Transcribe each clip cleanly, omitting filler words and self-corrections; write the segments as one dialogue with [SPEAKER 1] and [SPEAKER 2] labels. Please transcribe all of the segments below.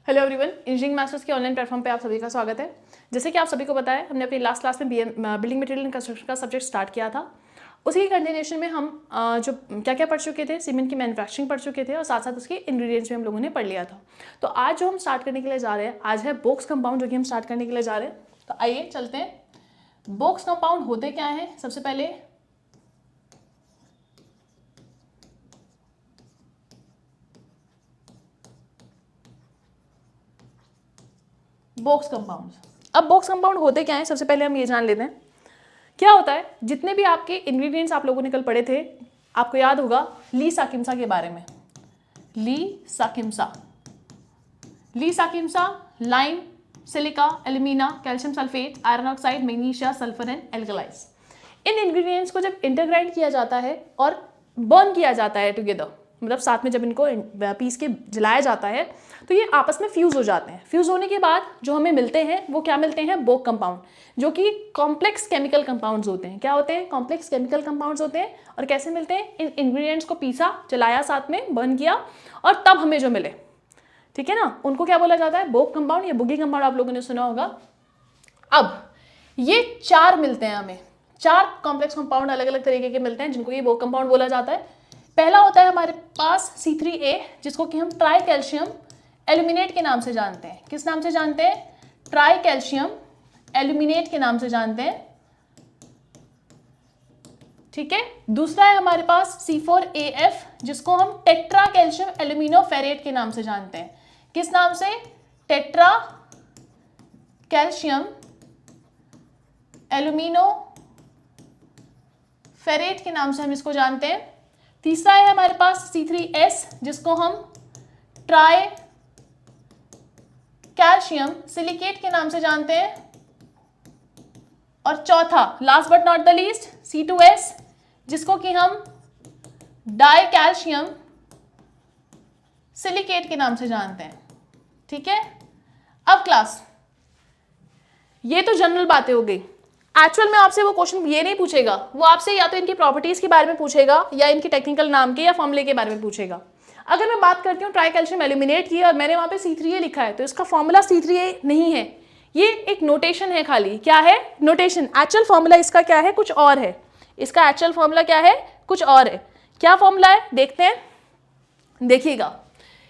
[SPEAKER 1] Hello everyone, engineering masters के online platform पे आप सभी का स्वागत है। जैसे कि आप सभी को पता है, हमने अपनी लास्ट क्लास में बिल्डिंग मटेरियल एंड कंस्ट्रक्शन का सब्जेक्ट स्टार्ट किया था। उसी की कंटिन्यूएशन में हम जो क्या क्या पढ़ चुके थे, सीमेंट की मैन्युफैक्चरिंग पढ़ चुके थे और साथ साथ उसके इंग्रेडिएंट्स भी हम लोगों ने पढ़ लिया था। तो आज जो हम स्टार्ट करने के लिए जा रहे हैं, आज है बोक्स कंपाउंड जो कि हम स्टार्ट करने के लिए जा रहे हैं। तो आइए चलते हैं। बोक्स कंपाउंड होते क्या हैं? सबसे पहले बॉक्स कंपाउंड। अब बॉक्स कंपाउंड होते क्या हैं, सबसे पहले हम ये जान लेते हैं क्या होता है। जितने भी आपके इंग्रेडिएंट्स आप लोगों ने कल पढ़े थे, आपको याद होगा ली साकिम्सा के बारे में। ली साकिम्सा, lime, silica, alumina, calcium sulphate, iron oxide, magnesia, sulphur and alkalies. इन इंग्रेडिएंट्स को जब इंटरग्राइंड किया जाता है और बर्न किया जाता है टुगेदर, मतलब साथ में जब इनको पीस के जलाया जाता है तो ये आपस में फ्यूज़ हो जाते हैं। फ्यूज़ होने के बाद जो हमें मिलते हैं वो क्या मिलते हैं? बोक कंपाउंड, जो कि कॉम्प्लेक्स केमिकल कंपाउंड्स होते हैं। क्या होते हैं? कॉम्प्लेक्स केमिकल कंपाउंड्स होते हैं। और कैसे मिलते हैं? इन इंग्रेडिएंट्स को पीसा, जलाया, साथ में बर्न किया और तब हमें जो मिले, ठीक है ना, उनको क्या बोला जाता है? बोक कंपाउंड या बुगी कंपाउंड, आप लोगों ने सुना होगा। अब ये चार मिलते हैं हमें, चार कॉम्प्लेक्स कंपाउंड अलग अलग तरीके के मिलते हैं जिनको ये बोक कंपाउंड बोला जाता है। पहला होता है हमारे पास C3A, जिसको कि हम ट्राई कैल्शियम एल्यूमिनेट के नाम से जानते हैं। किस नाम से जानते हैं? ट्राई कैल्शियम एल्यूमिनेट के नाम से जानते हैं, ठीक है। दूसरा है हमारे पास C4AF, जिसको हम टेट्रा कैल्शियम एल्यूमिनो फेरेट के नाम से जानते हैं। किस नाम से? टेट्रा कैल्शियम एल्यूमिनो फेरेट के नाम से हम इसको जानते हैं। तीसरा है हमारे पास C3S, जिसको हम ट्राई कैल्शियम सिलिकेट के नाम से जानते हैं। और चौथा, last but not the least, C2S, जिसको कि हम डाई कैल्शियम सिलिकेट के नाम से जानते हैं, ठीक है। अब क्लास, ये तो जनरल बातें हो गई। एक्चुअल में आपसे वो क्वेश्चन ये नहीं पूछेगा, वो आपसे या तो इनकी प्रॉपर्टीज के बारे में पूछेगा या इनके टेक्निकल नाम के या फॉर्मूले के बारे में पूछेगा। अगर मैं बात करती हूँ ट्राई कैल्शियम एल्यूमिनेट की और मैंने वहाँ पे C3A लिखा है, तो इसका फॉर्मूला C3A नहीं है, ये एक नोटेशन है खाली। क्या है? नोटेशन। एक्चुअल फॉर्मूला इसका क्या है? कुछ और है। इसका एक्चुअल फॉर्मूला क्या है? कुछ और है। क्या फॉर्मूला है? देखते हैं, देखिएगा।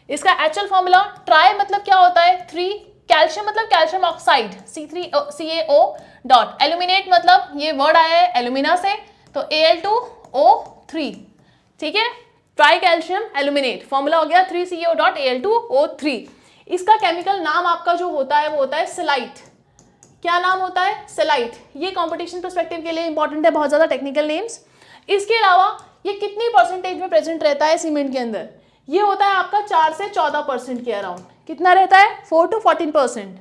[SPEAKER 1] इसका एक्चुअल फॉर्मूला, ट्राई मतलब क्या होता है? 3, कैल्शियम मतलब calcium oxide C3CaO dot, aluminate मतलब ये वर्ड आया है एल्यूमिना से, तो Al2O3, ठीक है। ट्राई कैल्शियम एल्यूमिनेट, फॉर्मूला हो गया 3CO डॉट Al2O3। इसका केमिकल नाम आपका जो होता है वो होता है सेलाइट। क्या नाम होता है? सेलाइट। ये कॉम्पिटिशन पर्सपेक्टिव के लिए इंपॉर्टेंट है, बहुत ज्यादा टेक्निकल नेम्स। इसके अलावा ये कितनी परसेंटेज में प्रेजेंट रहता है सीमेंट के अंदर? ये होता है आपका 4 से 14% के अराउंड। कितना रहता है? 4 to 14%।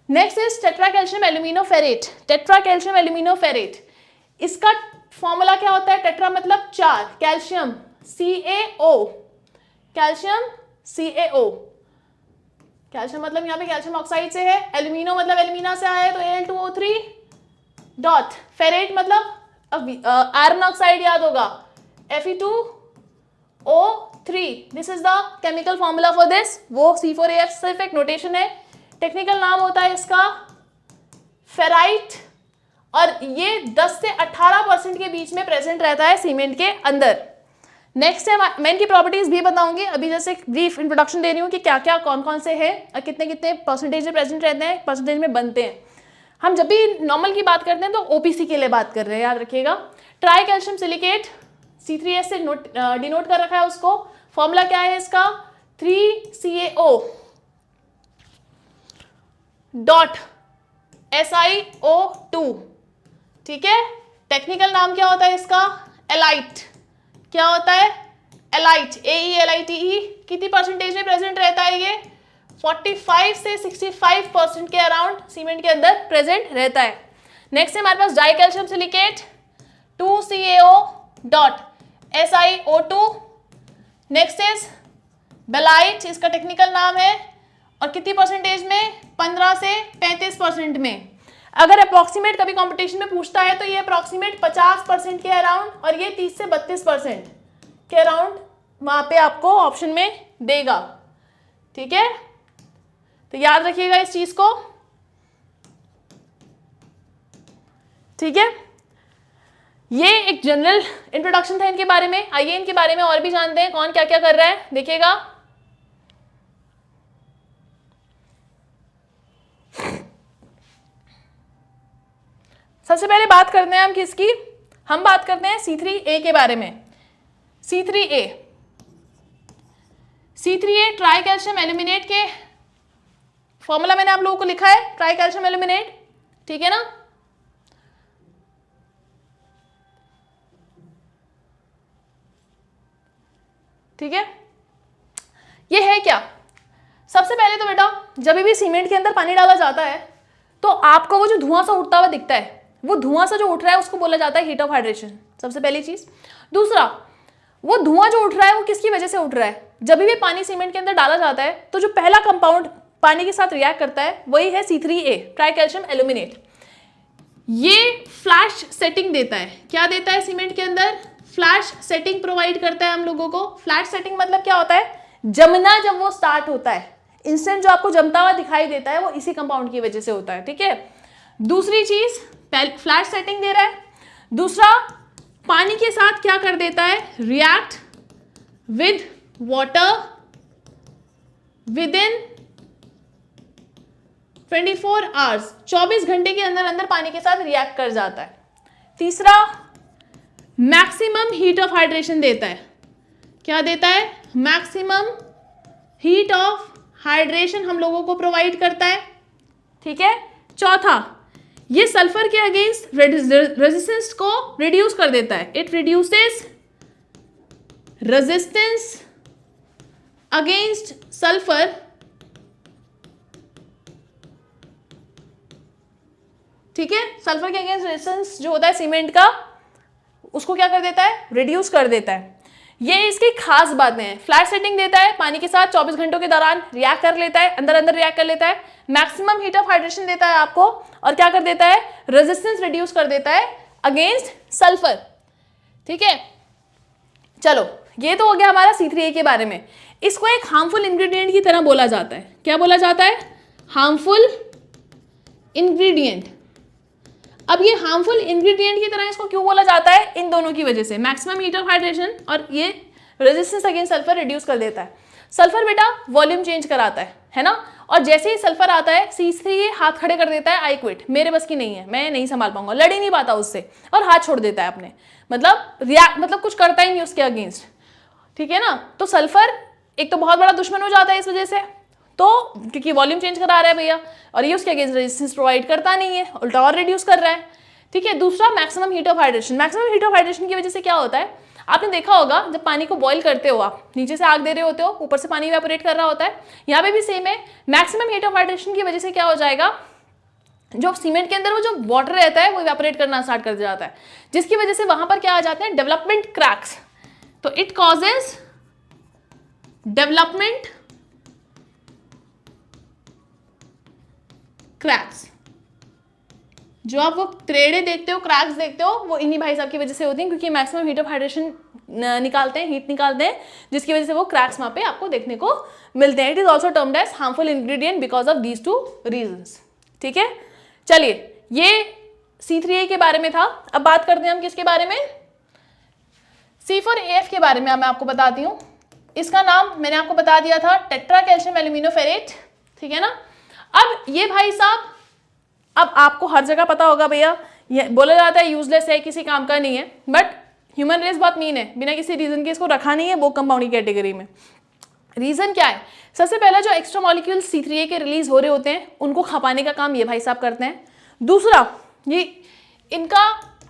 [SPEAKER 1] Next is tetra calcium alumino ferrite. Tetra calcium alumino ferrite, इसका फॉर्मूला क्या होता है? टेट्रा मतलब 4, calcium CaO, calcium CaO, calcium मतलब यहाँ पे कैल्शियम ऑक्साइड से है, एल्यूमिनो मतलब एल्यूमिना से आया है तो Al2O3 डॉट, फेरेट मतलब आयरन ऑक्साइड, याद होगा Fe2O3। This is the chemical formula for this. वो C4AF सिर्फ एक नोटेशन है, टेक्निकल नाम होता है इसका फेराइट, और ये 10 से 18% के बीच में प्रेजेंट रहता है सीमेंट के अंदर। नेक्स्ट है, मैं इनकी प्रॉपर्टीज भी बताऊंगी, अभी जैसे ब्रीफ इंट्रोडक्शन दे रही हूँ कि क्या क्या कौन कौन से हैं और कितने कितने परसेंटेज में प्रेजेंट रहते हैं, परसेंटेज में बनते हैं। हम जब भी नॉर्मल की बात करते हैं तो OPC के लिए बात कर रहे हैं, याद रखिएगा। ट्राई कैल्शियम सिलिकेट C3S से डिनोट कर रखा है उसको। फॉर्मूला क्या है इसका? 3CaO डॉट SiO2, ठीक है। टेक्निकल नाम क्या होता है इसका? एलाइट। क्या होता है? Alite, AeLite। कितनी परसेंटेज में प्रेजेंट रहता है ये? 45 से 65% के अराउंड सीमेंट के अंदर प्रेजेंट रहता है। नेक्स्ट है हमारे पास dicalcium silicate 2CaO dot SiO2। Next is belite, इसका टेक्निकल नाम है, और कितनी परसेंटेज में? 15 से 35% में। अगर अप्रोक्सीमेट कभी कंपटीशन में पूछता है तो ये अप्रोक्सीमेट 50% के अराउंड और ये 30 से 32% के अराउंड वहां पे आपको ऑप्शन में देगा, ठीक है। तो याद रखिएगा इस चीज को, ठीक है। ये एक जनरल इंट्रोडक्शन था इनके बारे में। आइए इनके बारे में और भी जानते हैं, कौन क्या क्या कर रहा है, देखिएगा। सबसे पहले बात करते हैं हम किसकी, हम बात करते हैं C3A के बारे में। C3A ट्राई कैल्शियम एल्यूमिनेट के फॉर्मूला मैंने आप लोगों को लिखा है, ट्राई कैल्शियम एल्यूमिनेट, ठीक है ना। ठीक है, ये है क्या। सबसे पहले तो बेटा जब भी सीमेंट के अंदर पानी डाला जाता है तो आपको वो जो धुआं सा उठता हुआ दिखता है, वो धुआं सा जो उठ रहा है उसको बोला जाता है हीट ऑफ हाइड्रेशन, सबसे पहली चीज। दूसरा, वो धुआं जो उठ रहा है वो किसकी वजह से उठ रहा है, जब भी पानी सीमेंट के अंदर डाला जाता है तो जो पहला कंपाउंड पानी के साथ रिएक्ट करता है वही है C3A ट्राई कैल्शियम एल्यूमिनेट। ये फ्लैश सेटिंग देता है, क्या देता है सीमेंट के अंदर, फ्लैश सेटिंग प्रोवाइड करता है हम लोगों को। फ्लैश सेटिंग मतलब क्या होता है, जमना जब वो स्टार्ट होता है, इंस्टेंट जो आपको जमता हुआ दिखाई देता है वो इसी कंपाउंड की वजह से होता है, ठीक है। दूसरी चीज, फ्लैश सेटिंग दे रहा है। दूसरा, पानी के साथ क्या कर देता है, react with water with in 24 hours, 24 घंटे के अंदर अंदर पानी के साथ रिएक्ट कर जाता है। तीसरा, मैक्सिमम हीट ऑफ हाइड्रेशन देता है, क्या देता है, मैक्सिमम हीट ऑफ हाइड्रेशन हम लोगों को प्रोवाइड करता है, ठीक है। चौथा, ये सल्फर के अगेंस्ट रेजिस्टेंस को रिड्यूस कर देता है, it reduces resistance against sulphur, ठीक है। सल्फर के अगेंस्ट रेजिस्टेंस जो होता है सीमेंट का, उसको क्या कर देता है, रिड्यूस कर देता है। ये इसकी खास बातें हैं। फ्लैश सेटिंग देता है, पानी के साथ 24 घंटों के दौरान रिएक्ट कर लेता है, अंदर अंदर रिएक्ट कर लेता है, मैक्सिमम हीट ऑफ हाइड्रेशन देता है आपको, और क्या कर देता है, रेजिस्टेंस रिड्यूस कर देता है अगेंस्ट सल्फर, ठीक है। चलो, ये तो हो गया हमारा C3A के बारे में। इसको एक हार्मफुल इंग्रेडिएंट की तरह बोला जाता है, क्या बोला जाता है, हार्मफुल इंग्रेडिएंट। अब ये हार्मफुल इंग्रेडिएंट की तरह इसको क्यों बोला जाता है, इन दोनों की वजह से, मैक्सिमम हीट ऑफ हाइड्रेशन और ये रेजिस्टेंस अगेंस्ट सल्फर रिड्यूस कर देता है। सल्फर बेटा वॉल्यूम चेंज कराता है ना, और जैसे ही सल्फर आता है C3A हाथ खड़े कर देता है, आई क्विट, मेरे बस की नहीं है, मैं नहीं संभाल पाऊंगा, लड़ ही नहीं पाता उससे, और हाथ छोड़ देता है अपने, मतलब कुछ करता ही नहीं उसके अगेंस्ट, ठीक है ना। तो सल्फर एक तो बहुत बड़ा दुश्मन हो जाता है इस वजह से, तो क्योंकि वॉल्यूम चेंज करा रहा है भैया, और ये उसके अगेंस्ट रेजिस्टेंस प्रोवाइड करता नहीं है, उल्टा और रिड्यूस कर रहा है, ठीक है। दूसरा, maximum heat of hydration. Maximum heat of hydration की वजह से क्या होता है, आपने देखा होगा जब पानी को बॉईल करते हो, आप नीचे से आग दे रहे होते हो, ऊपर से पानी इवेपोरेट कर रहा होता है, यहाँ पे भी सेम है। मैक्सिमम हीट ऑफ हाइड्रेशन की वजह से क्या हो जाएगा, जो सीमेंट के अंदर वो जो वाटर रहता है वो इवेपोरेट करना स्टार्ट कर जाता है, जिसकी वजह से वहां पर क्या आ जाते हैं, डेवलपमेंट क्रैक्स। तो इट कॉजेज डेवलपमेंट क्रैक्स। जो आप वो त्रेड़े देखते हो, क्रैक्स देखते हो, वो इन्हीं भाई साहब की वजह से होती हैं, क्योंकि मैक्सिमम हीट ऑफ हाइड्रेशन निकालते हैं, हीट निकालते हैं, जिसकी वजह से वो क्रैक्स वहां पे आपको देखने को मिलते हैं। It is also termed as harmful ingredient because of these 2 reasons, ठीक है। चलिए, ये C3A के बारे में था। अब बात करते हैं हम किसके बारे में, C4AF के बारे में। मैं आपको बताती हूँ, इसका नाम मैंने आपको बता दिया था, टेट्रा कैल्शियम एल्यूमिनोफेरेट, ठीक है ना। अब ये भाई साहब, अब आपको हर जगह पता होगा भैया, ये बोला जाता है यूजलेस है, किसी काम का नहीं है, बट ह्यूमन रेस बहुत मीन है, बिना किसी रीजन के इसको रखा नहीं है वो कंपाउंड की कैटेगरी में। रीजन क्या है, सबसे पहला जो एक्स्ट्रा मॉलिक्यूल C3A के रिलीज हो रहे होते हैं उनको खपाने का काम ये भाई साहब करते हैं। दूसरा, ये इनका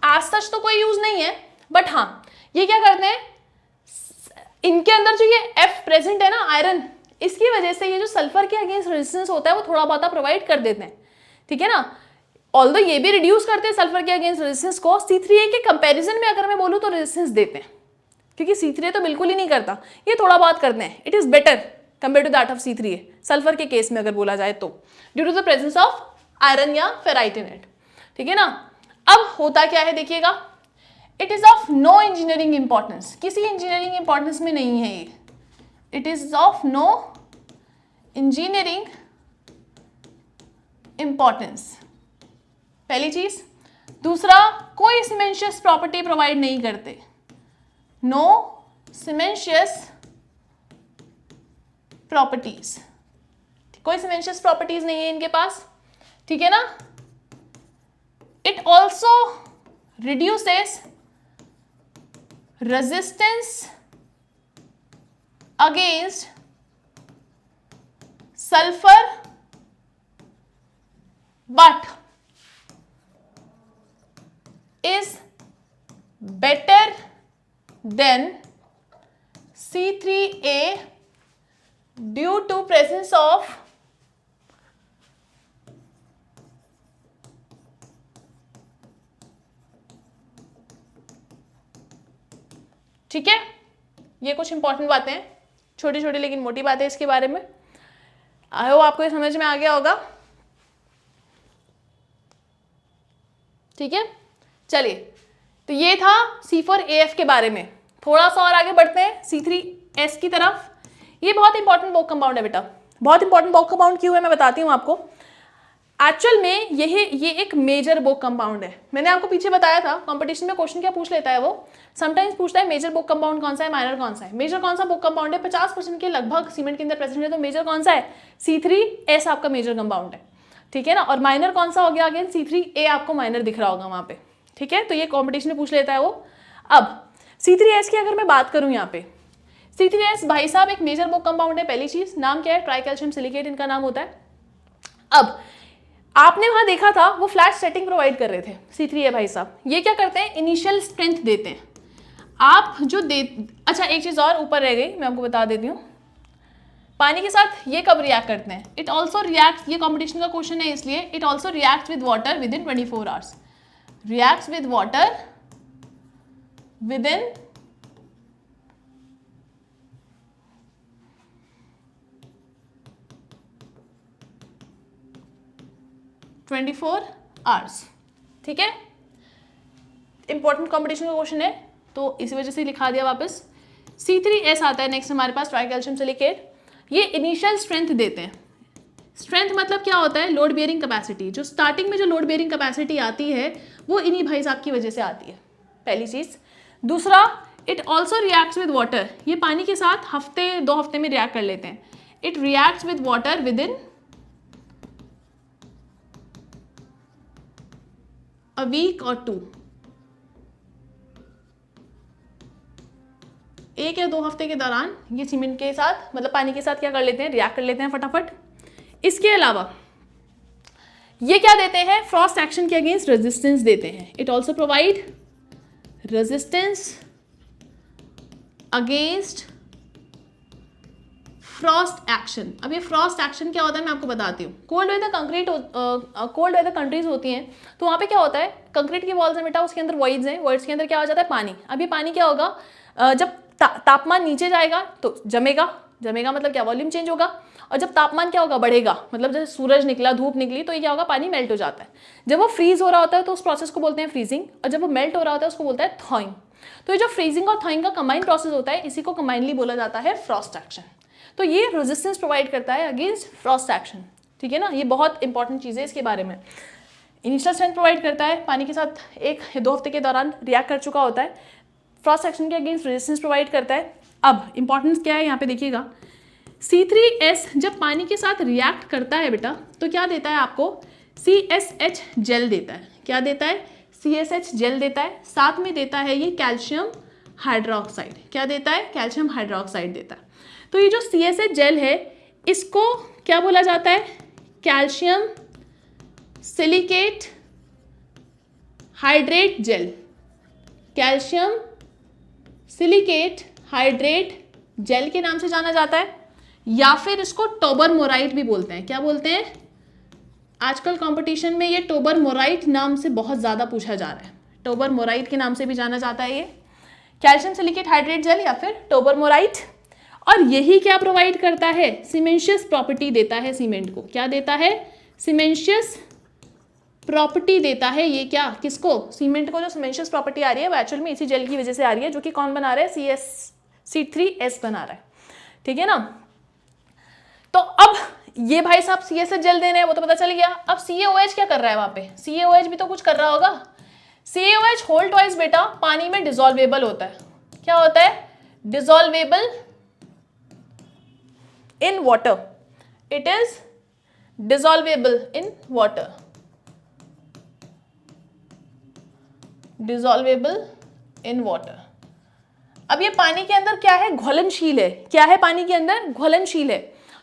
[SPEAKER 1] आज सच तो कोई यूज नहीं है, बट हाँ ये क्या करते हैं, इनके अंदर जो ये F प्रेजेंट है ना, आयरन, इसकी वजह से ये जो सल्फर के अगेंस्ट रेजिस्टेंस होता है वो थोड़ा बहुत प्रोवाइड कर देते हैं, ठीक है ना। ऑल्दो ये भी रिड्यूस करते हैं सल्फर के अगेंस्ट रेजिस्टेंस को, C3A के कंपैरिजन में अगर मैं बोलूँ तो रेजिस्टेंस देते हैं, क्योंकि C3A तो बिल्कुल ही नहीं करता, ये थोड़ा बहुत करते हैं। It is better compare to that of C3A sulphur के केस में अगर बोला जाए तो, due to the presence of iron या फेराइट इन इट, ठीक है ना। अब होता क्या है देखिएगा, it is of no engineering importance, किसी इंजीनियरिंग इंपॉर्टेंस में नहीं है ये, it is of no engineering importance, पहली चीज। दूसरा, कोई सीमेंशियस प्रॉपर्टी प्रोवाइड नहीं करते, नो सीमेंशियस प्रॉपर्टीज, कोई सीमेंशियस प्रॉपर्टीज नहीं है इनके पास, ठीक है ना। It also reduces resistance against sulphur but is better than C3A due to presence of ठीक है। ये कुछ इंपॉर्टेंट बातें हैं, छोटी छोटी लेकिन मोटी बातें इसके बारे में। आई होप आपको ये समझ में आ गया होगा, ठीक है। चलिए, तो ये था C4AF के बारे में। थोड़ा सा और आगे बढ़ते हैं C3S की तरफ। ये बहुत इंपॉर्टेंट बोक कंपाउंड है बेटा, बहुत इंपॉर्टेंट बोक कंपाउंड क्यों है मैं बताती हूँ आपको। एक्चुअल में ये एक मेजर बोक कंपाउंड है। मैंने आपको पीछे बताया था कंपटीशन में क्वेश्चन क्या पूछ लेता है वो, समटाइम्स पूछता है मेजर बोक कंपाउंड कौन सा है, माइनर कौन सा है। मेजर कौन सा बोक कंपाउंड है, 50% के लगभग सीमेंट के अंदर प्रेजेंट है, तो मेजर कौन सा है, C3S आपका मेजर कंपाउंड है, ठीक है ना। और माइनर कौन सा हो गया, अगेन C3A आपको माइनर दिख रहा होगा वहाँ पे, ठीक है। तो ये कॉम्पिटिशन में पूछ लेता है वो। अब C3S की अगर मैं बात करूँ यहाँ पे, C3S भाई साहब एक मेजर बोक कंपाउंड है। पहली चीज, नाम क्या है, ट्राई कैल्शियम सिलिकेट इनका नाम होता है। अब आपने वहां देखा था वो फ्लैट सेटिंग प्रोवाइड कर रहे थे C3A भाई साहब। ये क्या करते हैं, इनिशियल स्ट्रेंथ देते हैं। आप जो अच्छा एक चीज और ऊपर रह गई, मैं आपको बता देती हूँ। पानी के साथ ये कब रिएक्ट करते हैं, इट ऑल्सो रिएक्ट, ये कॉम्पिटिशन का क्वेश्चन है इसलिए, it also react with water with in 24 hours, reacts with water within 24 hours, ठीक है। इंपॉर्टेंट कॉम्पिटिशन का क्वेश्चन है तो इसी वजह से लिखा दिया वापस। C3S आता है नेक्स्ट हमारे पास, ट्राई कैल्शियम सिलिकेट। ये इनिशियल स्ट्रेंथ देते हैं। स्ट्रेंथ मतलब क्या होता है, लोड बेयरिंग कैपेसिटी। जो स्टार्टिंग में जो लोड बेयरिंग कैपेसिटी आती है वो इन्हीं भाई साहब की वजह से आती है, पहली चीज। दूसरा, it also reacts with water, ये पानी के साथ हफ्ते 2 हफ्ते में रिएक्ट कर लेते हैं। It reacts with water within a week और 2, 1 या 2 हफ्ते के दौरान ये सीमेंट के साथ मतलब पानी के साथ क्या कर लेते हैं, रिएक्ट कर लेते हैं फटाफट। इसके अलावा ये क्या देते हैं, फ्रॉस्ट एक्शन के अगेंस्ट रेजिस्टेंस देते हैं। It also provide resistance against Frost action. अब ये फ्रॉस्ट एक्शन क्या होता है मैं आपको बताती हूँ। कोल्ड वेदर कंट्रीज होती हैं तो वहाँ पे क्या होता है, कंक्रीट की वॉल्स है बेटा, उसके अंदर वॉइड्स हैं, वॉइड्स के अंदर क्या हो जाता है, पानी। अब ये पानी क्या होगा, जब तापमान नीचे जाएगा तो जमेगा मतलब क्या, वॉल्यूम चेंज होगा। और जब तापमान क्या होगा, बढ़ेगा, मतलब जैसे सूरज निकला, धूप निकली, तो ये क्या होगा, पानी मेल्ट हो जाता है। जब वो फ्रीज हो रहा होता है तो उस प्रोसेस को बोलते हैं फ्रीजिंग, और जब वो मेल्ट हो रहा होता है उसको बोलता है थॉइंग। तो ये जो फ्रीजिंग और थॉइंग का कंबाइंड प्रोसेस होता है, इसी को कंबाइनली बोला जाता है फ्रॉस्ट एक्शन। तो ये रेजिस्टेंस प्रोवाइड करता है अगेंस्ट फ्रॉस्ट एक्शन, ठीक है ना। ये बहुत इंपॉर्टेंट चीज़ है इसके बारे में। इनिशियल स्ट्रेंथ प्रोवाइड करता है, पानी के साथ 1 या 2 हफ्ते के दौरान रिएक्ट कर चुका होता है। फ्रॉस्ट एक्शन के अगेंस्ट रेजिस्टेंस प्रोवाइड करता है। अब इंपॉर्टेंस क्या है यहाँ पे देखिएगा, C3S जब पानी के साथ रिएक्ट करता है बेटा तो क्या देता है आपको, CSH जेल देता है। क्या देता है, CSH जेल देता है। साथ में देता है ये कैल्शियम हाइड्रोक्साइड। क्या देता है, कैल्शियम हाइड्रोक्साइड देता है। तो ये जो CSH जेल है इसको क्या बोला जाता है, calcium silicate hydrate gel. Calcium silicate hydrate gel के नाम से जाना जाता है, या फिर इसको टोबरमोराइट भी बोलते हैं। क्या बोलते हैं, आजकल कंपटीशन में ये टोबरमोराइट नाम से बहुत ज़्यादा पूछा जा रहा है। टोबरमोराइट के नाम से भी जाना जाता है ये, कैल्शियम सिलिकेट हाइड्रेट जेल या फिर टोबरमोराइट। और यही क्या प्रोवाइड करता है, सीमेंशियस प्रॉपर्टी देता है सीमेंट को। क्या देता है, सीमेंशियस प्रॉपर्टी देता है। ये क्या, किसको, सीमेंट को जो सीमेंशियस प्रॉपर्टी आ रही है वो एक्चुअल में इसी जेल की वजह से आ रही है, जो कि कौन बना रहा है, C3S बना रहा है, ठीक है ना। तो अब ये भाई साहब CaSH जेल दे रहे हैं, वो तो पता चल गया। अब CaOH क्या कर रहा है वहां पे? CaOH भी तो कुछ कर रहा होगा। CaOH होल ट्वाइस बेटा पानी में डिसॉल्वेबल होता है। क्या होता है? Dissolvable in water. It is dissolvable in water. Dissolvable in water. अब ये पानी के अंदर क्या है? घुलनशील है। क्या है पानी के अंदर? घुलनशील है।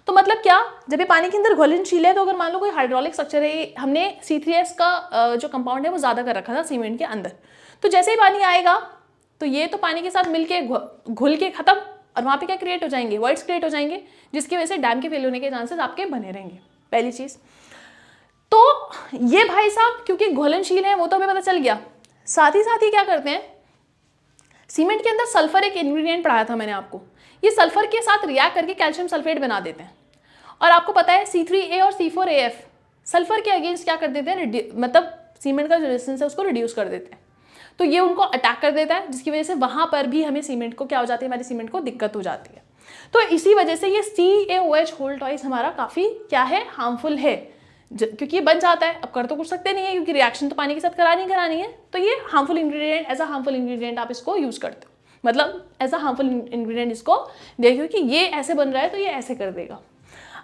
[SPEAKER 1] तो मतलब क्या, जब ये पानी के अंदर घुलनशील है तो अगर मान लो कोई हाइड्रोलिक स्ट्रक्चर है, हमने C3S का जो कंपाउंड है वो ज़्यादा कर रखा था सीमेंट के अंदर, तो जैसे ही पानी आएगा तो ये तो पानी के साथ मिलके घुल के खत्म, और वहाँ पे क्या क्रिएट हो जाएंगे? वॉइड्स क्रिएट हो जाएंगे, जिसकी वजह से डैम के फेल होने के चांसेस आपके बने रहेंगे। पहली चीज़ तो ये भाई साहब क्योंकि घुलनशील है वो तो हमें पता चल गया। साथ ही क्या करते हैं, सीमेंट के अंदर सल्फर एक इंग्रेडिएंट पढ़ाया था मैंने आपको, ये सल्फर के साथ रिएक्ट करके कैल्शियम सल्फेट बना देते हैं। और आपको पता है C3A और C4AF सल्फर के अगेंस्ट क्या कर देते हैं? मतलब सीमेंट का जो रेजिस्टेंस है उसको रिड्यूस कर देते हैं। तो ये उनको अटैक कर देता है, जिसकी वजह से वहां पर भी हमें सीमेंट को क्या हो जाती है? हमारी सीमेंट को दिक्कत हो जाती है। तो इसी वजह से ये CaOH होल ट्वाइस हमारा काफ़ी क्या है? हार्मफुल है, क्योंकि ये बन जाता है। अब कर तो कुछ सकते नहीं है, क्योंकि रिएक्शन तो पानी के साथ करानी है। तो ये harmful ingredient, as a harmful ingredient आप इसको यूज़ करते हो, मतलब एज अ हार्मफुल इंग्रेडिएंट इसको देखो कि ये ऐसे बन रहा है तो ये ऐसे कर देगा।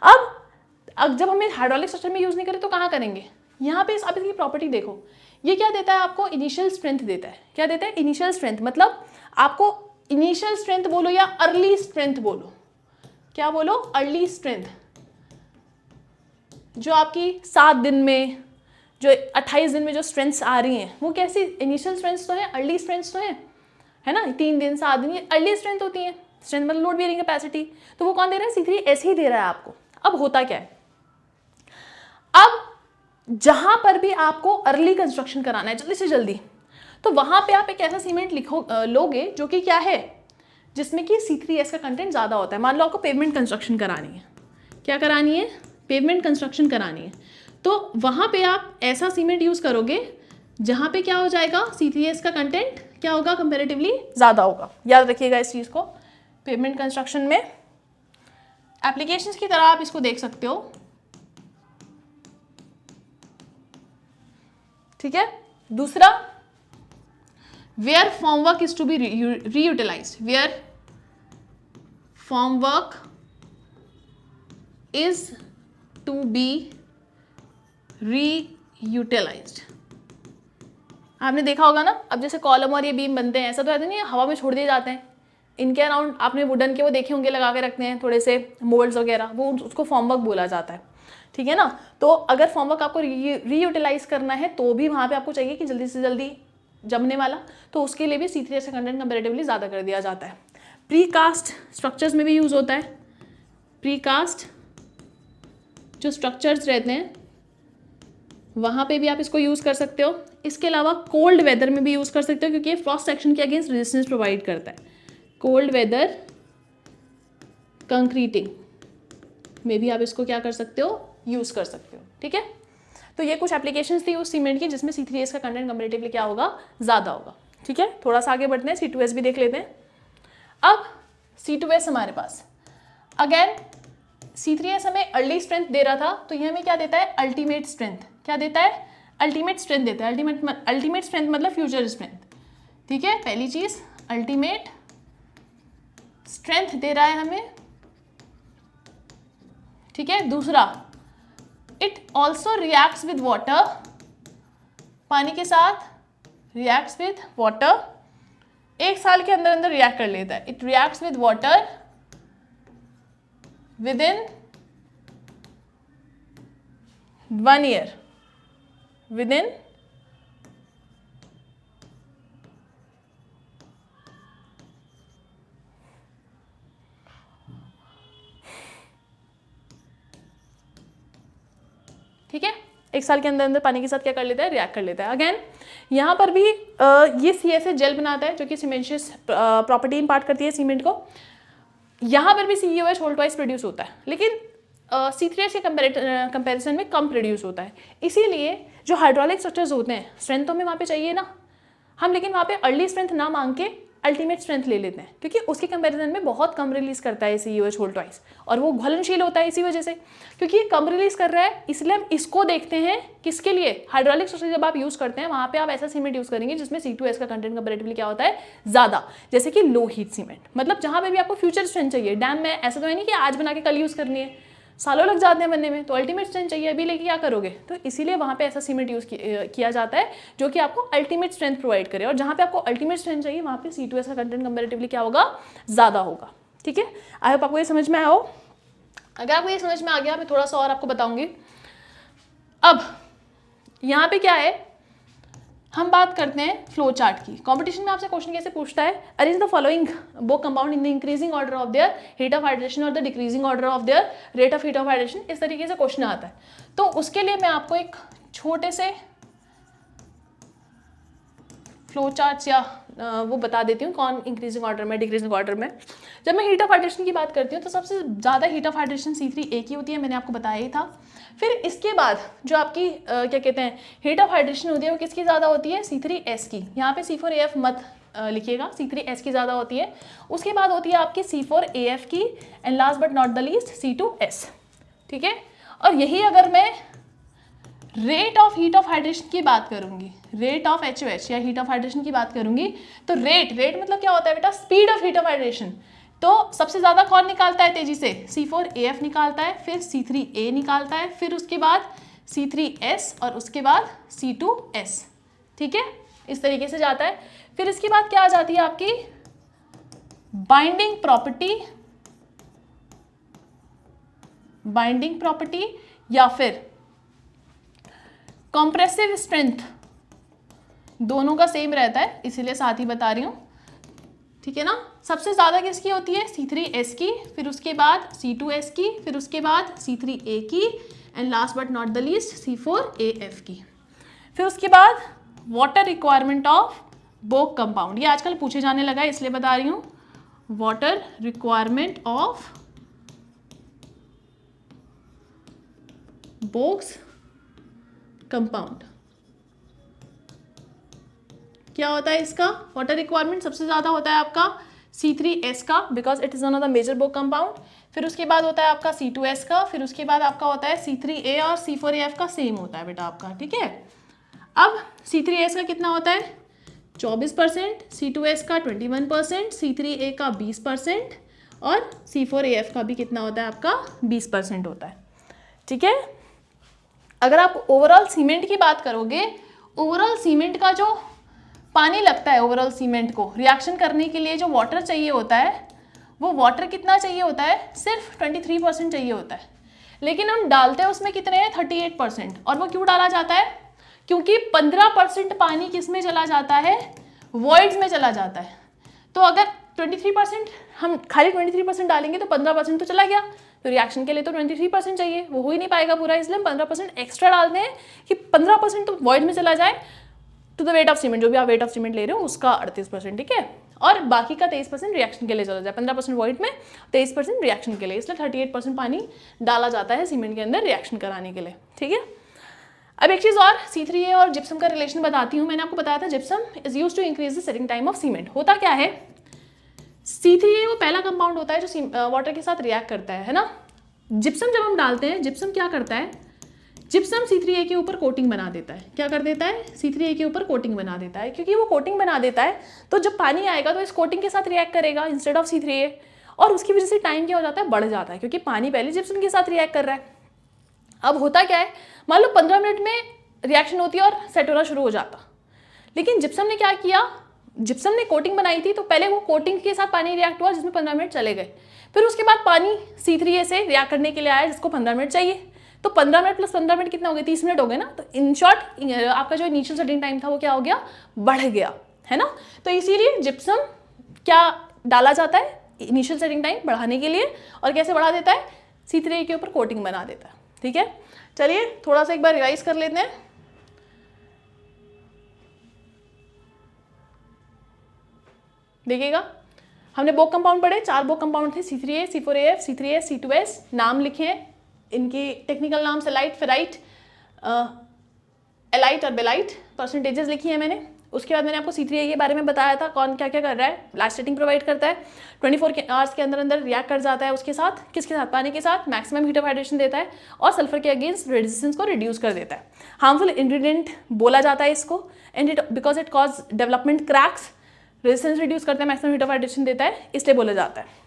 [SPEAKER 1] अब जब हमें हाइड्रोलिक स्ट्रक्चर में यूज़ नहीं करें तो कहाँ करेंगे? यहाँ पे आप इसकी प्रॉपर्टी देखो, ये क्या देता है आपको? इनिशियल स्ट्रेंथ देता है। क्या देता है? Initial strength. मतलब आपको इनिशियल स्ट्रेंथ बोलो या अर्ली स्ट्रेंथ बोलो, क्या बोलो? Early strength. जो आपकी 7 दिन में, जो 28 दिन में जो स्ट्रेंथ्स आ रही हैं वो कैसी? इनिशियल स्ट्रेंथ्स तो है, अर्ली स्ट्रेंथ्स तो है ना? 3 दिन 7 दिन ये अर्ली स्ट्रेंथ होती है। स्ट्रेंथ मतलब लोड बेयरिंग कैपेसिटी। तो वो कौन दे रहा है? C3S ही दे रहा है आपको। अब होता क्या है, अब जहां पर भी आपको अर्ली कंस्ट्रक्शन कराना है जल्दी से जल्दी, तो वहां पे आप एक ऐसा सीमेंट लोगे जो कि क्या है? जिसमें कि C3S का कंटेंट ज़्यादा होता है। मान लो आपको पेवमेंट कंस्ट्रक्शन करानी है। क्या करानी है? पेवमेंट कंस्ट्रक्शन करानी है। तो वहां पे आप ऐसा सीमेंट यूज़ करोगे जहां पे क्या हो जाएगा? C3S का कंटेंट क्या होगा? कंपेरेटिवली ज़्यादा होगा। याद रखिएगा इस चीज़ को। पेवमेंट कंस्ट्रक्शन में एप्लीकेशंस की तरह आप इसको देख सकते हो, ठीक है। दूसरा, where formwork is to be reutilized, where formwork is to be reutilized. आपने देखा होगा ना, अब जैसे कॉलम और ये बीम बनते हैं, ऐसा तो ऐसा नहीं है हवा में छोड़ दिए जाते हैं। इनके अराउंड आपने वुडन के वो देखे होंगे लगा के रखते हैं थोड़े से मोल्ड्स वगैरह, वो उसको फॉर्मवर्क बोला जाता है, ठीक है ना। तो अगर फॉर्मवर्क आपको रीयूटिलाइज करना है तो भी वहाँ पे आपको चाहिए कि जल्दी से जल्दी जमने वाला, तो उसके लिए भी C3S का कंटेंट कंपेरेटिवली ज़्यादा कर दिया जाता है। प्रीकास्ट स्ट्रक्चर्स में भी यूज़ होता है। प्रीकास्ट जो स्ट्रक्चर्स रहते हैं वहाँ पे भी आप इसको यूज़ कर सकते हो। इसके अलावा कोल्ड वेदर में भी यूज़ कर सकते हो, क्योंकि ये फ्रॉस्ट सेक्शन के अगेंस्ट रेजिस्टेंस प्रोवाइड करता है। कोल्ड वेदर कंक्रीटिंग में भी आप इसको क्या कर सकते हो? यूज़ कर सकते हो, ठीक है। तो ये कुछ एप्लीकेशंस थी उस सीमेंट की जिसमें C3S का कंटेंट कंपेरेटिवली क्या होगा? ज़्यादा होगा, ठीक है। थोड़ा सा आगे बढ़ते हैं, C2S भी देख लेते हैं। अब C2S हमारे पास अगेन C3S हमें अर्ली स्ट्रेंथ दे रहा था, तो ये हमें क्या देता है? Ultimate strength. क्या देता है? अल्टीमेट स्ट्रेंथ देता है। अल्टीमेट स्ट्रेंथ मतलब फ्यूचर स्ट्रेंथ, ठीक है। पहली चीज अल्टीमेट स्ट्रेंथ दे रहा है हमें, ठीक है। दूसरा, it also reacts with water, पानी के साथ रिएक्ट्स विद वाटर, 1 साल के अंदर अंदर रिएक्ट कर लेता है। It reacts with water with in 1 year, with in ठीक है। 1 साल के अंदर अंदर पानी के साथ क्या कर लेता है? रिएक्ट कर लेता है। अगेन यहाँ पर भी ये CaSH जेल बनाता है जो कि सीमेंशियस प्रॉपर्टी इम्पार्ट करती है सीमेंट को। यहाँ पर भी CaOH होल ट्वाइस प्रोड्यूस होता है, लेकिन C3S के कंपैरिजन में कम प्रोड्यूस होता है। इसीलिए जो हाइड्रोलिक स्ट्रक्चर्स होते हैं स्ट्रेंथ तो हमें वहाँ पे चाहिए ना हम, लेकिन वहाँ पे अर्ली स्ट्रेंथ ना मांग के अल्टीमेट स्ट्रेंथ ले लेते हैं, क्योंकि उसके कंपैरिजन में बहुत कम रिलीज करता है COH होल ट्वाइस, और वो घुलनशील होता है इसी वजह से, क्योंकि ये कम रिलीज कर रहा है, इसलिए हम इसको देखते हैं किसके लिए, हाइड्रोलिक स्ट्रक्चर जब आप यूज करते हैं वहां पे आप ऐसा सीमेंट यूज करेंगे जिसमें C2S का कंटेंट कंपैरेटिवली क्या होता है, ज्यादा, जैसे कि लो हीट सीमेंट। मतलब जहां पे भी आपको फ्यूचर स्ट्रेंथ चाहिए, डैम में ऐसा तो है नहीं कि आज बना के कल यूज करनी है, सालों लग जाते हैं बनने में, तो अल्टीमेट स्ट्रेंथ चाहिए अभी, लेके क्या करोगे, तो इसीलिए वहाँ पे ऐसा सीमेंट यूज़ किया जाता है जो कि आपको अल्टीमेट स्ट्रेंथ प्रोवाइड करे, और जहाँ पे आपको अल्टीमेट स्ट्रेंथ चाहिए वहाँ पे C2S का कंटेंट कंपैरेटिवली क्या होगा, ज़्यादा होगा। ठीक है, आई होप आपको ये समझ में आया हो। अगर आपको ये समझ में आ गया, मैं थोड़ा सा और आपको बताऊंगी। अब यहाँ पे क्या है, हम बात करते हैं फ्लो चार्ट की। कंपटीशन में आपसे क्वेश्चन कैसे पूछता है, arrange the following both compound in the increasing order of their heat of hydration और the decreasing order of their rate of heat of hydration, इस तरीके से क्वेश्चन आता है। तो उसके लिए मैं आपको एक छोटे से फ्लो चार्ट्स या वो बता देती हूँ, कौन इंक्रीजिंग ऑर्डर में, डिक्रीजिंग ऑर्डर में। जब मैं हीट ऑफ हाइड्रेशन की बात करती हूँ तो सबसे ज़्यादा हीट ऑफ हाइड्रेशन C3A की होती है, मैंने आपको बताया ही था। फिर इसके बाद जो आपकी क्या कहते हैं हीट ऑफ हाइड्रेशन होती है वो किसकी ज़्यादा होती है, C3S की। यहाँ पे C4AF मत लिखिएगा, C3S की ज़्यादा होती है। उसके बाद होती है आपकी C4AF की, and last but not the least C2S। ठीक है, और यही अगर मैं rate of heat of hydration की बात करूंगी, रेट ऑफ HOH या हीट ऑफ हाइड्रेशन की बात करूंगी, तो रेट मतलब क्या होता है बेटा, speed of heat of hydration. तो सबसे ज्यादा कौन निकालता है तेजी से, C4AF निकालता है, फिर C3A निकालता है, फिर उसके बाद C3S और उसके बाद C2S। ठीक है, इस तरीके से जाता है। फिर इसके बाद क्या आ जाती है आपकी बाइंडिंग प्रॉपर्टी या फिर कंप्रेसिव स्ट्रेंथ, दोनों का सेम रहता है इसीलिए साथ ही बता रही हूँ। ठीक है ना, सबसे ज्यादा किसकी होती है, C3S की, फिर उसके बाद C2S की, फिर उसके बाद C3A की, and last but not the least C4AF की। फिर उसके बाद water requirement of both compound, ये आजकल पूछे जाने लगा है इसलिए बता रही हूँ। Water requirement of both compound, क्या होता है इसका वाटर रिक्वायरमेंट, सबसे ज्यादा होता है आपका C3S का, because it is one of the major both compound. फिर उसके बाद होता है आपका C2S का, फिर उसके बाद आपका होता है C3A, और C4AF का सेम होता है बेटा आपका। ठीक है, अब C3S का कितना होता है 24%, C2S का 21%, C3A का 20%, और C4AF का भी कितना होता है आपका 20% होता है। ठीक है, अगर आप ओवरऑल सीमेंट की बात करोगे, ओवरऑल सीमेंट का जो पानी लगता है, ओवरऑल सीमेंट को रिएक्शन करने के लिए जो वाटर चाहिए होता है, वो वाटर कितना चाहिए होता है, सिर्फ 23% चाहिए होता है, लेकिन हम डालते हैं उसमें कितने हैं 38%। और वो क्यों डाला जाता है, क्योंकि 15% पानी किस में चला जाता है, वॉइड्स में चला जाता है। तो अगर 23% हम खाली 23% डालेंगे तो 15% तो चला गया, तो रिएक्शन के लिए तो 23% चाहिए, वो हो ही नहीं पाएगा पूरा, इसलिए हम 15% एक्स्ट्रा डालते हैं कि 15% तो वॉइड में चला जाए to the weight of cement, जो भी आप वेट ऑफ सीमेंट ले रहे हो उसका 38%। ठीक है, और बाकी का 23% रिएक्शन के लिए चला जाए, 15% वॉइड में, 23% रिएक्शन के लिए, इसलिए 38% पानी डाला जाता है सीमेंट के अंदर रिएक्शन कराने के लिए। ठीक है, अब एक चीज़ और, C3A और जिप्सम का रिलेशन बताती हूँ। मैंने आपको बताया था gypsum is used to increase the setting time of cement. होता क्या है, C3A वो पहला कंपाउंड होता है जो वाटर के साथ रिएक्ट करता है ना। जिप्सम जब हम डालते हैं, जिप्सम क्या करता है, जिप्सम C3A के ऊपर कोटिंग बना देता है। क्या कर देता है, C3A के ऊपर कोटिंग बना देता है। क्योंकि वो कोटिंग बना देता है तो जब पानी आएगा तो इस कोटिंग के साथ रिएक्ट करेगा इंस्टेड ऑफ C3A, और उसकी वजह से टाइम क्या हो जाता है, बढ़ जाता है, क्योंकि पानी पहले जिप्सम के साथ रिएक्ट कर रहा है। अब होता क्या है, मान लो 15 मिनट में रिएक्शन होती है और सेट होना शुरू हो जाता, लेकिन जिप्सम ने क्या किया, जिप्सम ने कोटिंग बनाई थी तो पहले वो कोटिंग के साथ पानी रिएक्ट हुआ जिसमें 15 मिनट चले गए, फिर उसके बाद पानी C3A से रिएक्ट करने के लिए आया जिसको 15 मिनट चाहिए, तो 15 मिनट प्लस 15 मिनट कितना हो गया, 30 मिनट हो गए ना। तो इन शॉर्ट आपका जो इनिशियल सेटिंग टाइम था वो क्या हो गया, बढ़ गया, है ना। तो इसीलिए जिप्सम क्या डाला जाता है इनिशियल सेटिंग टाइम बढ़ाने के लिए, और कैसे बढ़ा देता है, C3A के ऊपर कोटिंग बना देता है। ठीक है, चलिए थोड़ा सा एक बार रिवाइज कर लेते हैं। देखिएगा, हमने बोक कंपाउंड पढ़े, 4 बोक कंपाउंड थे, C3A, C4AF, C3S, C2S, नाम लिखे हैं इनकी, टेक्निकल नाम सेलाइट, फेराइट, एलाइट और बेलाइट, परसेंटेजेस लिखी है मैंने। उसके बाद मैंने आपको C3A के बारे में बताया था, कौन क्या क्या कर रहा है, लाइसेटिंग प्रोवाइड करता है, 24 आवर्स के अंदर अंदर रिएक्ट कर जाता है उसके साथ, किसके साथ, पानी के साथ, मैक्सिमम हीट ऑफ हाइड्रेशन देता है और सल्फर के अगेंस्ट रेजिस्टेंस को रिड्यूस कर देता है। हार्मफुल इंग्रेडिएंट बोला जाता है इसको, and it because it cause development cracks, resistance reduce करता है, मैक्सिमम हीट ऑफ हाइड्रेशन देता है, इसलिए बोला जाता है।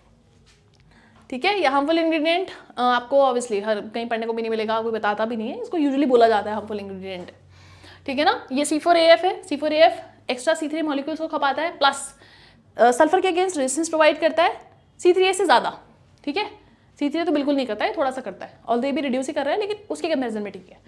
[SPEAKER 1] ठीक है, ये हार्मफुल इंग्रेडिएंट आपको ऑब्वियसली हर कहीं पढ़ने को भी नहीं मिलेगा, कोई बताता भी नहीं है, इसको यूजुअली बोला जाता है हार्मफुल इंग्रेडिएंट। ठीक है ना, ये C4AF है, C4AF एक्स्ट्रा C3 मॉलिक्यूल्स को खपाता है, प्लस सल्फर के अगेंस्ट रेजिस्टेंस प्रोवाइड करता है C3A से ज़्यादा। ठीक है, C3A तो बिल्कुल नहीं करता है, थोड़ा सा करता है, ऑल्दो ये भी रिड्यूस ही कर रहा है, लेकिन उसके कंपेरिजन में ठीक है।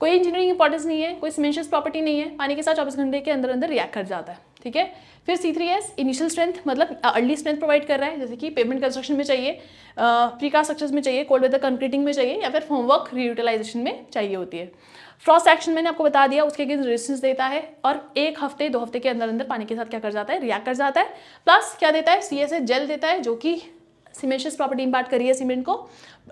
[SPEAKER 1] कोई इंजीनियरिंग इंपॉर्टेंस नहीं है, कोई सीमेंशियस प्रॉपर्टी नहीं है, पानी के साथ 24 घंटे के अंदर अंदर रिएक्ट कर जाता है। ठीक है, फिर C3S इनिशियल स्ट्रेंथ मतलब अर्ली स्ट्रेंथ प्रोवाइड कर रहा है, जैसे कि पेमेंट कंस्ट्रक्शन में चाहिए, प्रीकास्ट स्ट्रक्चर्स में चाहिए, कोल्ड वेदर कंक्रीटिंग में चाहिए, या फिर फॉर्मवर्क रीयूटिलाइजेशन में चाहिए होती है। फ्रॉस्ट एक्शन मैंने आपको बता दिया, उसके अगेंस्ट रेजिस्टेंस देता है और 1 हफ्ते 2 हफ्ते के अंदर अंदर पानी के साथ क्या कर जाता है, रिएक्ट कर जाता है। प्लस क्या देता है, CSA जेल देता है जो कि सीमेंशियस प्रॉपर्टी इम्पार्ट करी है सीमेंट को,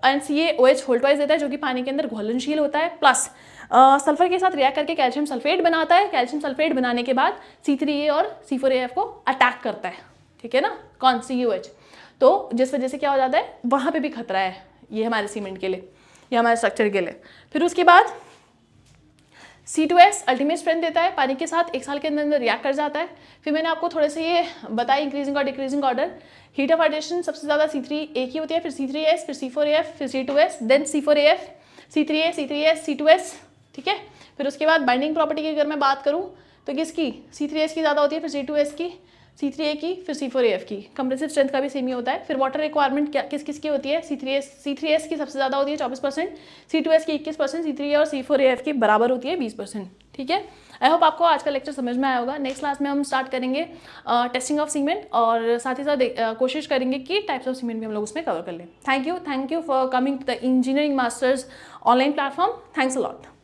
[SPEAKER 1] एंड CaOH होल्टवाइज देता है जो कि पानी के अंदर घुलनशील होता है, प्लस सल्फर के साथ रिएक्ट करके कैल्शियम सल्फेट बनाता है, कैल्शियम सल्फेट बनाने के बाद C3A और C4AF को अटैक करता है। ठीक है ना, कौन, CaOH, तो जिस वजह से क्या हो जाता है, वहाँ पे भी खतरा है ये हमारे सीमेंट के लिए, ये हमारे स्ट्रक्चर के लिए। फिर उसके बाद C2S अल्टीमेट स्ट्रेंथ देता है, पानी के साथ 1 साल के अंदर अंदर रिएक्ट कर जाता है। फिर मैंने आपको थोड़े से ये बताया इंक्रीजिंग और decreasing order, heat of hydration सबसे ज़्यादा C3A की होती है, फिर C3S, फिर C4AF, फिर C2S, then C4AF, C3A, C3S, C2S। ठीक है, फिर उसके बाद बाइंडिंग प्रॉपर्टी की अगर मैं बात करूँ तो किसकी, C3S की ज़्यादा होती है, फिर C2S की, C3A की, फिर C4AF की। कंप्रेसिव स्ट्रेंथ का भी सेम ही होता है। फिर वाटर रिक्वायरमेंट क्या किस किस की होती है, C3S की सबसे ज़्यादा होती है 24%, C2S की 21%, C3A और C4AF की बराबर होती है 20%। ठीक है, आई होप आपको आज का लेक्चर समझ में आया होगा। नेक्स्ट क्लास में हम स्टार्ट करेंगे टेस्टिंग ऑफ सीमेंट और साथ ही साथ कोशिश करेंगे कि टाइप्स ऑफ सीमेंट भी हम लोग उसमें कवर कर लें। Thank you for coming to the engineering masters online platform. Thanks a lot.